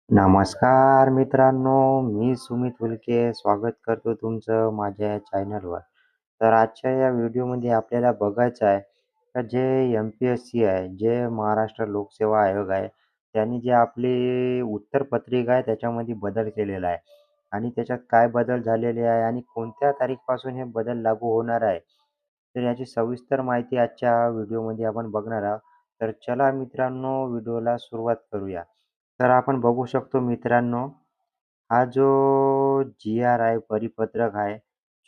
नमस्कार मित्रांनो, मी सुमित उल्के स्वागत करतो तुमचं माझ्या या चॅनलवर. तर आजच्या या व्हिडिओमध्ये आपल्याला बघायचं आहे का जे एम-पी-एस-सी आहे, जे महाराष्ट्र लोकसेवा आयोग आहे, त्यांनी जे आपली उत्तरपत्रिका आहे त्याच्यामध्ये बदल केलेला आहे आणि त्याच्यात काय बदल झालेले आहे आणि कोणत्या तारीखपासून हे बदल लागू होणार आहे. तर याची सविस्तर माहिती आजच्या व्हिडिओमध्ये आपण बघणार आहोत. तर चला मित्रांनो व्हिडिओला सुरुवात करूया. तर आपण बघू शकतो मित्रांनो, हा जो जी-आर आहे, परिपत्रक आहे,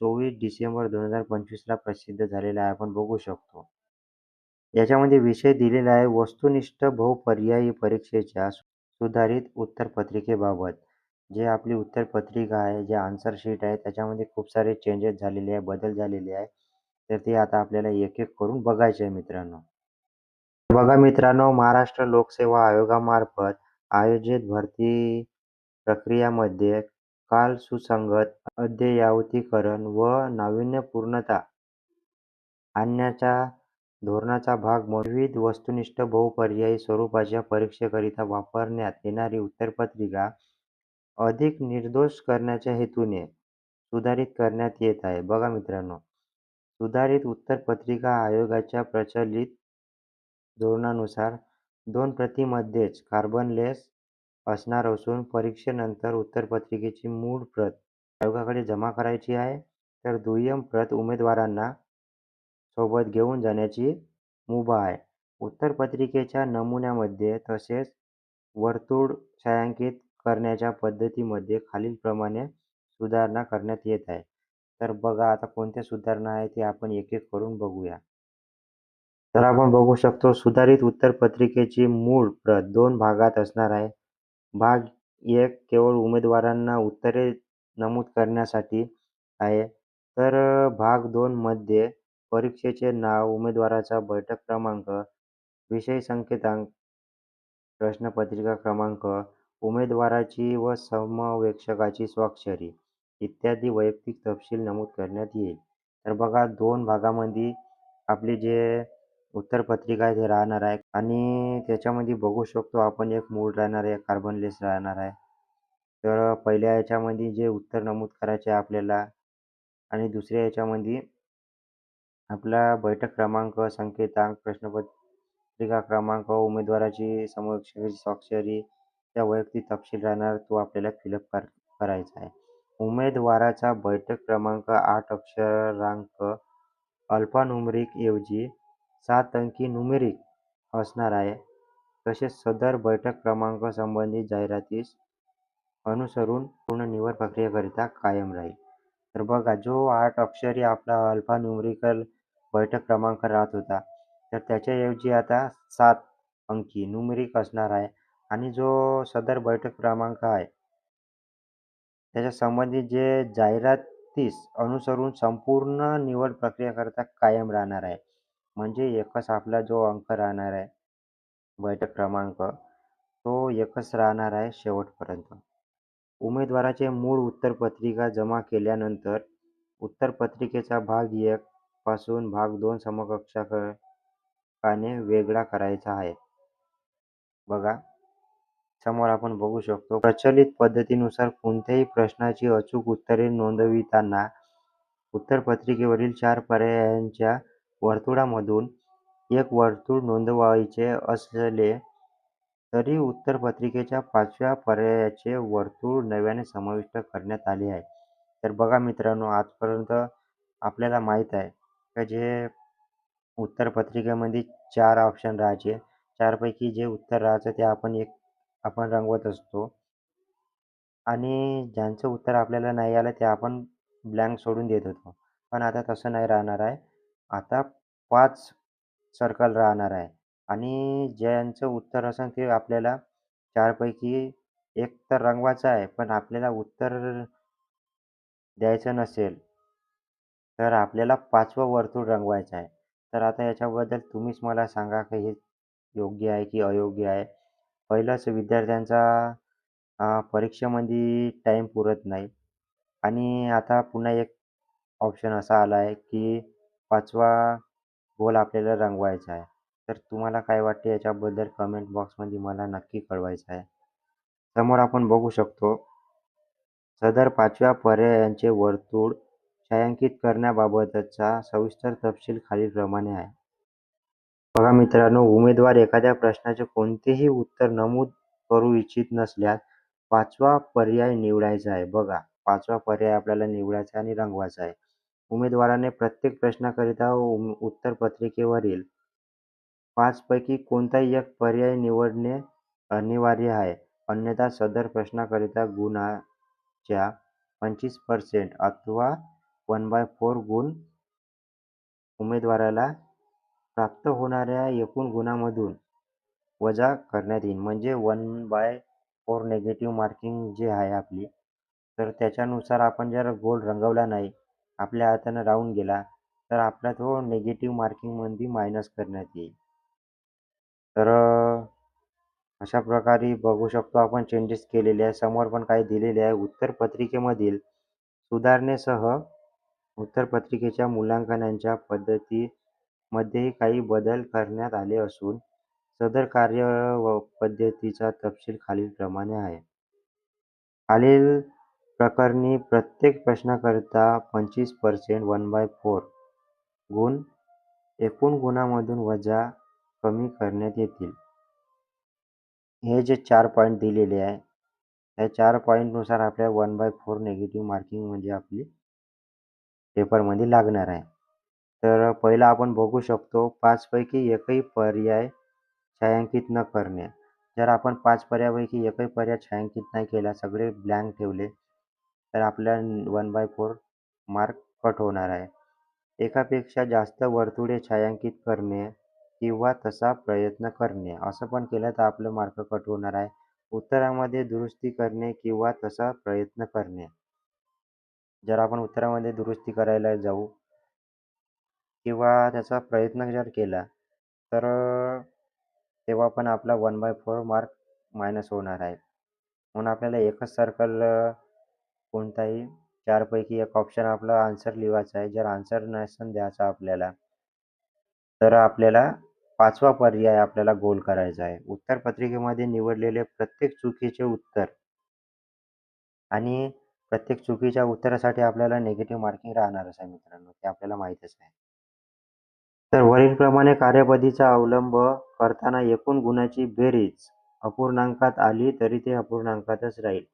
24 डिसेंबर 2025ला प्रसिद्ध झालेला आहे. आपण बघू शकतो. याच्यामध्ये विषय दिलेला आहे वस्तुनिष्ठ बहुपर्यायी परीक्षेच्या सुधारित उत्तरपत्रिकेबाबत. जे आपली उत्तरपत्रिका आहे, जे आन्सर शीट आहे, त्याच्यामध्ये खूप सारे चेंजेस झालेले आहे, बदल झालेले आहे. तर ते आता आपल्याला एक-एक करून बघायचे आहे मित्रांनो. बघा मित्रांनो, महाराष्ट्र लोकसेवा आयोगामार्फत आयोजित भरती प्रक्रियामध्ये काल सुसंगत अद्ययावतीकरण व नाविन्यपूर्णता आणण्याच्या धोरणाचा भाग म्हणून विविध वस्तुनिष्ठ बहुपर्यायी स्वरूपाच्या परीक्षेकरिता वापरण्यात येणारी उत्तरपत्रिका अधिक निर्दोष करण्याच्या हेतूने सुधारित करण्यात येत आहे. बघा मित्रांनो, सुधारित उत्तरपत्रिका आयोगाच्या प्रचलित धोरणानुसार 2 प्रतींमध्येच कार्बनलेस असणार असून परीक्षेनंतर उत्तरपत्रिकेची मूळ प्रत आयोगाकडे जमा करायची आहे, तर दुय्यम प्रत उमेदवारांना सोबत घेऊन जाण्याची मुभा आहे. उत्तरपत्रिकेच्या नमुन्यामध्ये तसेच वर्तुळ छायांकित करण्याच्या पद्धतीमध्ये खालीलप्रमाणे सुधारणा करण्यात येत आहे. तर बघा आता कोणत्या सुधारणा आहे ते आपण एक-एक करून बघूया. तर आपण बघू शकतो सुधारित उत्तरपत्रिकेची मूळ प्रत 2 भागात असणार आहे. भाग 1 केवळ उमेदवारांना उत्तरे नमूद करण्यासाठी आहे. तर भाग 2 मध्ये परीक्षेचे नाव, उमेदवाराचा बैठक क्रमांक, विषय संकेतांक, प्रश्नपत्रिका क्रमांक, उमेदवाराची व समवेक्षकाची स्वाक्षरी इत्यादी वैयक्तिक तपशील नमूद करण्यात येईल. तर बघा 2 भागामध्ये आपली जे उत्तरपत्रिका आहे ते राहणार आहे आणि त्याच्यामध्ये बघू शकतो आपण एक मूळ राहणार आहे, कार्बनलेस राहणार आहे. तर पहिल्या ह्याच्यामध्ये जे उत्तर नमूद करायचे आहे आपल्याला आणि दुसऱ्या ह्याच्यामध्ये आपला बैठक क्रमांक, संकेतांक, प्रश्नपत्रिका क्रमांक, उमेदवाराची समकक्षाची स्वाक्षरी, त्या वैयक्तिक तपशील राहणार तो आपल्याला फिलअप करायचा आहे. उमेदवाराचा बैठक क्रमांक 8 अक्षरांक अल्फान्यूमरिक ऐवजी 7 अंकी न्यूमेरिक असणार आहे. तसेच सदर बैठक क्रमांक संबंधित जाहिरातीस अनुसरून पूर्ण निवड प्रक्रियेकरिता कायम राहील. तर बघा जो 8 अक्षरी आपला अल्फान्यूमरिकल बैठक क्रमांक राहत होता, तर त्याच्याऐवजी आता 7 अंकी न्यूमेरिक असणार आहे आणि जो सदर बैठक क्रमांक आहे, त्याच्या संबंधित जे जाहिरातीस अनुसरून संपूर्ण निवड प्रक्रियेकरिता कायम राहणार आहे. म्हणजे एकच आपला जो अंक राहणार आहे, बैठक क्रमांक, तो एकच राहणार आहे शेवटपर्यंत. उमेदवाराचे मूळ उत्तरपत्रिका जमा केल्यानंतर उत्तरपत्रिकेचा भाग 1 पासून भाग 2 समकक्षाने वेगळा करायचा आहे. बघा, समोर आपण बघू शकतो प्रचलित पद्धतीनुसार कोणत्याही प्रश्नाची अचूक उत्तरे नोंदविताना उत्तरपत्रिकेवरील 4 पर्यायांच्या वर्तुळामधून एक वर्तुळ नोंदवायचे असले तरी उत्तरपत्रिकेच्या 5व्या पर्यायाचे वर्तुळ नव्याने समाविष्ट करण्यात आले आहे. तर बघा मित्रांनो, आजपर्यंत आपल्याला माहीत आहे का जे उत्तरपत्रिकेमध्ये 4 ऑप्शन राहायचे. 4 पैकी जे उत्तर राहायचं ते आपण रंगवत असतो आणि ज्यांचं उत्तर आपल्याला नाही आलं ते आपण ब्लँक सोडून देत होतो. पण आता तसं नाही राहणार आहे. आता 5 सर्कल राहणार आहे आणि ज्यांचं उत्तर असेल ते आपल्याला 4 पैकी 1 तर रंगवायचं आहे, पण आपल्याला उत्तर द्यायचं नसेल, तर आपल्याला 5वं वर्तुळ रंगवायचं आहे. तर आता याच्याबद्दल तुम्हीच मला सांगा की हे योग्य आहे की अयोग्य आहे? पहिलंच विद्यार्थ्यांचा परीक्षेमध्ये टाईम पुरत नाही आणि आता पुन्हा एक ऑप्शन असा आला आहे की 5वा गोल आपल्याला रंगवायचा आहे. तर तुम्हाला काय वाटते याच्याबद्दल कमेंट बॉक्समध्ये मला नक्की कळवायचं आहे. समोर आपण बघू शकतो सदर 5व्या पर्यायांचे वर्तुळ छायांकित करण्याबाबतचा सविस्तर तपशील खालीलप्रमाणे आहे. बघा मित्रांनो, उमेदवार एखाद्या प्रश्नाचे कोणतेही उत्तर नमूद करू इच्छित नसल्यास 5वा पर्याय निवडायचा आहे. बघा, 5वा पर्याय आपल्याला निवडायचा आणि रंगवायचा आहे. उमेदवाराने प्रत्येक प्रश्नाकरिता उत्तरपत्रिकेवरील 5 पैकी कोणताही एक पर्याय निवडणे अनिवार्य आहे. अन्यथा सदर प्रश्नाकरिता गुणाच्या 25% अथवा 1/4 गुण उमेदवाराला प्राप्त होणाऱ्या एकूण गुणांमधून वजा करण्यात येईल. म्हणजे 1/4 निगेटिव्ह मार्किंग जे आहे आपली, तर त्याच्यानुसार आपण जर गोल रंगवला नाही, आपल्या हातानं राहून गेला, तर आपला तो निगेटिव्ह मार्किंगमध्ये मायनस करण्यात येईल. तर अशा प्रकारे बघू शकतो आपण चेंजेस केलेले आहे. समोर पण काही दिलेले आहे. उत्तरपत्रिकेमधील सुधारणेसह उत्तरपत्रिकेच्या मूल्यांकनाच्या पद्धतीमध्येही काही बदल करण्यात आले असून सदर कार्य व पद्धतीचा तपशील खालीलप्रमाणे आहे. खालील प्रकरणी प्रत्येक प्रश्नाकरिता 25% 1/4 गुण एकूण गुणांमधून वजा कमी करण्यात येतील. हे जे 4 पॉइंट दिलेले आहे, त्या 4 पॉइंटनुसार आपल्याला 1/4 निगेटिव्ह मार्किंग म्हणजे आपली पेपरमध्ये लागणार आहे. तर पहिलं आपण बघू शकतो 5 पैकी एकही पर्याय छायांकित न करणे. जर आपण 5 पर्यायापैकी एकही पर्याय छायांकित नाही केला, सगळे ब्लँक ठेवले, तर आपल्याला 1/4 मार्क कट होणार आहे. एकापेक्षा जास्त वर्तुळे छायांकित करणे किंवा तसा प्रयत्न करणे, असं पण केलं तर आपलं मार्क कट होणार आहे. उत्तरामध्ये दुरुस्ती करणे किंवा तसा प्रयत्न करणे. जर आपण उत्तरामध्ये दुरुस्ती करायला जाऊ किंवा त्याचा प्रयत्न जर केला, तर तेव्हा पण आपला 1/4 मार्क मायनस होणार आहे. म्हणून आपल्याला एकच सर्कल कोणताही 4 पैकी एक ऑप्शन आपला आन्सर लिहायचा आहे. जर आन्सर नसेल द्यायचा आपल्याला, तर आपल्याला 5वा पर्याय आपल्याला गोल करायचा आहे. उत्तरपत्रिकेमध्ये निवडलेले प्रत्येक चुकीचे उत्तर आणि प्रत्येक चुकीच्या उत्तरासाठी आपल्याला निगेटिव्ह मार्किंग राहणारच आहे मित्रांनो, ते आपल्याला माहीतच आहे. तर वरीलप्रमाणे कार्यपद्धतीचा अवलंब करताना एकूण गुणाची बेरीज अपूर्णांकात आली तरी ते अपूर्णांकातच राहील.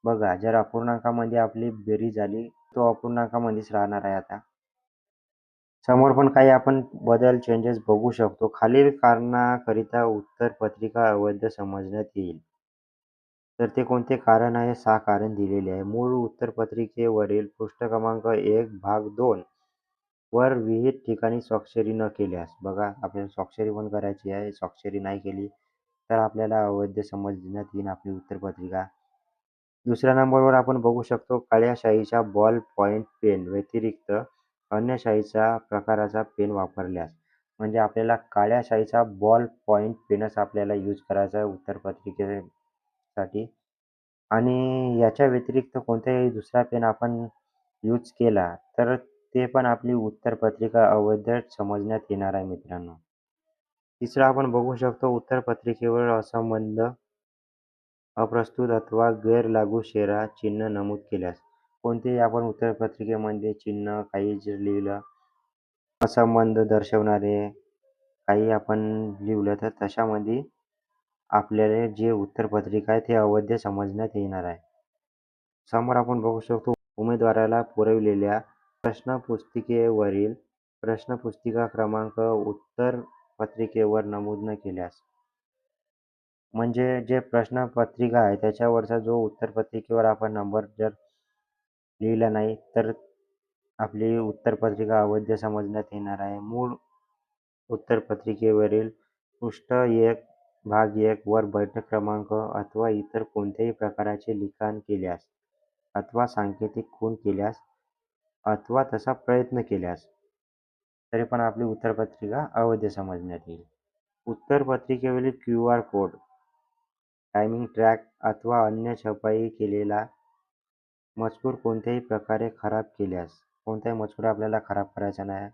बघा, जर अपूर्णांकामध्ये आपली बेरीज आली, तो अपूर्णांकामध्येच राहणार आहे आता. समोर पण काही आपण बदल चेंजेस बघू शकतो. खालील कारणाकरिता उत्तरपत्रिका अवैध समजण्यात येईल. तर ते कोणते कारण आहे? 6 कारण दिलेले आहे. मूळ उत्तरपत्रिकेवरील पृष्ठ क्रमांक 1 भाग 2 वर विहित ठिकाणी स्वाक्षरी न केल्यास. बघा, आपल्याला स्वाक्षरी पण करायची आहे. स्वाक्षरी नाही केली तर आपल्याला अवैध समजण्यात येईल आपली उत्तरपत्रिका. दुसऱ्या नंबरवर आपण बघू शकतो काळ्या शाईच्या बॉल पॉइंट पेन व्यतिरिक्त अन्य शाईच्या प्रकाराचा पेन वापरल्यास. म्हणजे आपल्याला काळ्या शाईचा बॉल पॉइंट पेनच आपल्याला यूज करायचा आहे उत्तरपत्रिकेसाठी. आणि याच्या व्यतिरिक्त कोणताही दुसरा पेन आपण यूज केला तर ते पण आपली उत्तरपत्रिका अवैध समजण्यात येणार आहे मित्रांनो. तिसरं आपण बघू शकतो उत्तरपत्रिकेवर असंबद्ध, अप्रस्तुत अथवा गैरलागू शेरा चिन्ह नमूद केल्यास. कोणतेही आपण उत्तरपत्रिकेमध्ये चिन्ह काही जर लिहिलं, असंबंध दर्शवणारे काही आपण लिहिलं, तर तशामध्ये आपल्याला जे उत्तरपत्रिका आहे ते अवैध समजण्यात येणार आहे. समोर आपण बघू शकतो उमेदवाराला पुरविलेल्या प्रश्नपुस्तिकेवरील प्रश्नपुस्तिका क्रमांक उत्तरपत्रिकेवर नमूद न केल्यास. म्हणजे जे प्रश्नपत्रिका आहे त्याच्यावरचा जो उत्तरपत्रिकेवर आपण नंबर जर लिहिला नाही, तर आपली उत्तरपत्रिका अवैध समजण्यात येणार आहे. मूळ उत्तरपत्रिकेवरील पृष्ठ 1 भाग 1 वर बैठक क्रमांक अथवा इतर कोणत्याही प्रकाराचे लिखाण केल्यास अथवा सांकेतिक खूण केल्यास अथवा तसा प्रयत्न केल्यास, तरी पण आपली उत्तरपत्रिका अवैध समजण्यात येईल. उत्तरपत्रिकेवरील QR कोड, टायमिंग ट्रॅक अथवा अन्य छपाई केलेला मजकूर कोणत्याही प्रकारे खराब केल्यास. कोणताही मजकूर आपल्याला खराब करायचा नाही.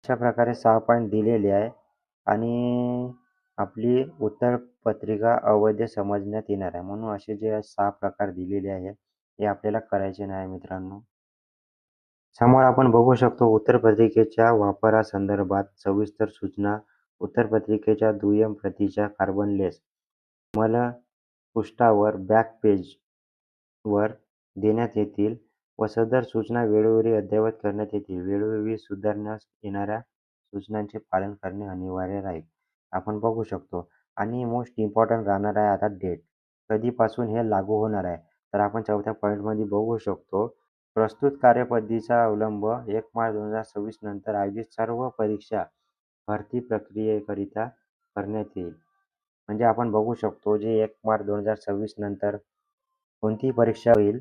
अशा प्रकारे 6 पॉईंट दिलेले आहे. आणि आपली उत्तरपत्रिका अवैध समजण्यात येणार आहे. म्हणून असे जे 6 प्रकार दिलेले आहे, हे आपल्याला करायचे नाही मित्रांनो. समोर आपण बघू शकतो उत्तरपत्रिकेच्या वापरासंदर्भात सविस्तर सूचना. उत्तरपत्रिकेच्या दुय्यम प्रतीच्या कार्बनलेस मलपृष्ठावर बॅक पेजवर देण्यात येतील व सदर सूचना वेळोवेळी अद्ययावत करण्यात येतील. वेळोवेळी सुधारण्यात येणाऱ्या सूचनांचे पालन करणे अनिवार्य राहील. आपण बघू शकतो आणि मोस्ट इम्पॉर्टंट राहणार आहे आता डेट. कधीपासून हे लागू होणार आहे? तर आपण 4थ्या पॉईंटमध्ये बघू शकतो. प्रस्तुत कार्यपद्धतीचा अवलंब 1 मार्च 2026 नंतर आयोजित सर्व परीक्षा भरती प्रक्रियेकरिता करण्यात येईल. म्हणजे आपण बघू शकतो जे 1 मार्च 2026 नंतर कोणतीही परीक्षा होईल,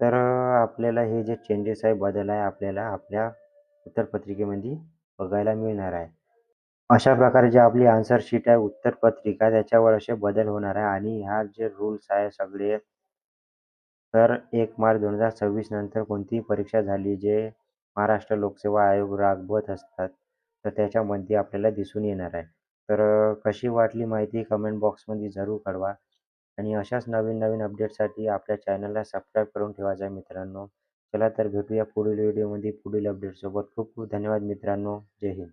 तर आपल्याला हे जे चेंजेस आहे, बदल आहे आपल्याला आपल्या उत्तरपत्रिकेमध्ये बघायला मिळणार आहे. अशा प्रकारे जी आपली आन्सर शीट आहे, उत्तरपत्रिका त्याच्यावर असे बदल होणार आहे आणि ह्या जे रूल्स आहे सगळे तर 1 मार्च 2026 नंतर कोणतीही परीक्षा झाली जे महाराष्ट्र लोकसेवा आयोग राबवत असतात, तर त्याच्यामध्ये आपल्याला दिसून येणार आहे. तर कशी वाटली माहिती कमेंट बॉक्समध्ये जरूर कळवा आणि अशाच नवीन-नवीन अपडेटसाठी आपल्या चॅनलला सबस्क्राईब करून ठेवायचं आहे मित्रांनो. चला तर भेटूया पुढील व्हिडिओमध्ये पुढील अपडेटसोबत. खूप खूप धन्यवाद मित्रांनो. जय हिंद.